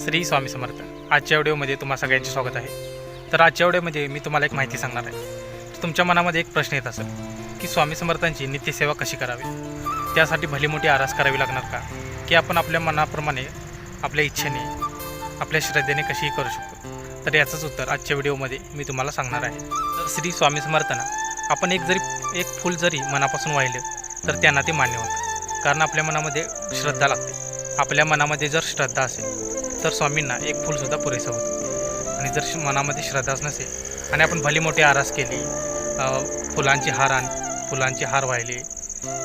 श्री स्वामी समर्थ. आजच्या व्हिडिओमध्ये तुम्हा सगळ्यांचे स्वागत आहे. तर आजच्या व्हिडिओमध्ये मी तुम्हाला एक माहिती सांगणार आहे. तर तुमच्या मनामध्ये एक प्रश्न येत असेल की स्वामी समर्थांची नित्यसेवा कशी करावी, त्यासाठी भली मोठी आरास करावी लागणार का, की आपण आपल्या मनाप्रमाणे आपल्या इच्छेने आपल्या श्रद्धेने कशीही करू शकतो. तर याचंच उत्तर आजच्या व्हिडिओमध्ये मी तुम्हाला सांगणार आहे. तर श्री स्वामी समर्थांना आपण एक फूल जरी मनापासून वाहिलं तर त्यांना ते मान्य होतं, कारण आपल्या मनामध्ये श्रद्धा लागते. आपल्या मनामध्ये जर श्रद्धा असेल तर स्वामींना एक फूलसुद्धा पुरेसं होतं. आणि जर मनामध्ये श्रद्धाच नसेल आणि आपण भली मोठी आरास केली, फुलांचे हार वाहिले,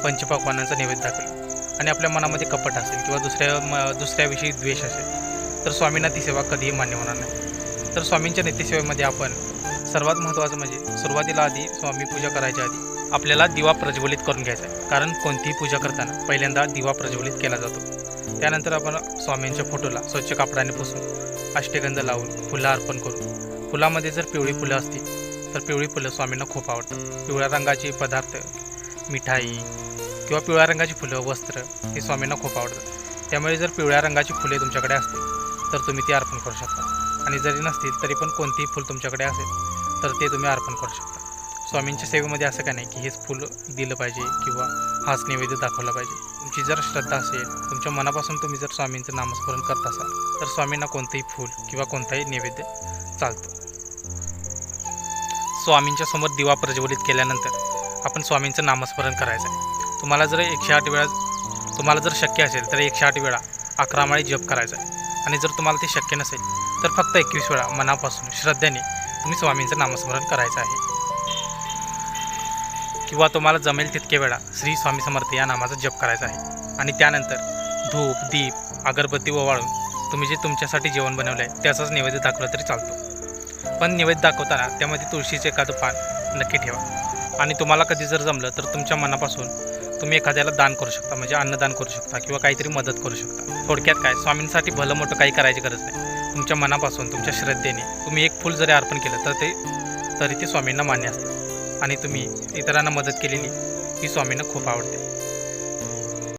पंचपक्वान्नांचा नैवेद्य दाखवला आणि आपल्या मनामध्ये कपट असेल किंवा दुसऱ्याविषयी द्वेष असेल तर स्वामींना ती सेवा कधीही मान्य होणार नाही. तर स्वामींच्या नित्यसेवेमध्ये आपण सर्वात महत्त्वाचं म्हणजे सुरुवातीला आधी स्वामी पूजा करायच्या आधी आपल्याला दिवा प्रज्वलित करून घ्यायचा आहे. कारण कोणतीही पूजा करताना पहिल्यांदा दिवा प्रज्वलित केला जातो. त्यानंतर आपण स्वामींच्या फोटोला स्वच्छ कापडाने पुसून अष्टगंध लावून फुलं अर्पण करू. फुलामध्ये जर पिवळी फुलं असतील तर पिवळी फुलं स्वामींना खूप आवडतात. पिवळ्या रंगाचे पदार्थ, मिठाई किंवा पिवळ्या रंगाची फुलं, वस्त्र हे स्वामींना खूप आवडतात. त्यामुळे जर पिवळ्या रंगाची फुले तुमच्याकडे असतील तर तुम्ही ती अर्पण करू शकता. आणि जरी नसतील तरी पण कोणतीही फुल तुमच्याकडे असेल तर ते तुम्ही अर्पण करू शकता. स्वामींच्या सेवेमध्ये असं काय नाही की हेच फुल दिलं पाहिजे किंवा हाच नैवेद्य दाखवला पाहिजे. तुमची जर श्रद्धा असेल, तुमच्या मनापासून तुम्ही जर स्वामींचं नामस्मरण करत असाल तर स्वामींना कोणतंही फूल किंवा कोणताही नैवेद्य चालतो. स्वामींच्या समोर दिवा प्रज्वलित केल्यानंतर आपण स्वामींचं नामस्मरण करायचं आहे. तुम्हाला जर शक्य असेल तर 108 वेळा 11 माळी जप करायचा आहे. आणि जर तुम्हाला ते शक्य नसेल तर फक्त 21 वेळा मनापासून श्रद्धेने तुम्ही स्वामींचं नामस्मरण करायचं आहे. किंवा तुम्हाला जमेल तितके वेळा श्री स्वामी समर्थ या नामाचा जप करायचा आहे. आणि त्यानंतर धूप, दीप, अगरबत्ती ओवाळून तुम्ही जे तुमच्यासाठी जेवण बनवलं आहे त्याचाच नैवेद्य दाखवला तरी चालतो. पण नैवेद्य दाखवताना त्यामध्ये तुळशीचे एखादं पान नक्की ठेवा. आणि तुम्हाला कधी जर जमलं तर तुमच्या मनापासून तुम्ही एखाद्याला दान करू शकता, म्हणजे अन्नदान करू शकता किंवा काहीतरी मदत करू शकता. थोडक्यात काय, स्वामींसाठी भलं मोठं काही करायची गरज नाही. तुमच्या मनापासून तुमच्या श्रद्धेने तुम्ही एक फूल जरी अर्पण केलं तरी ते स्वामींना मान्य असते. आणि तुम्ही इतरांना मदत केलेली ही स्वामींना खूप आवडते.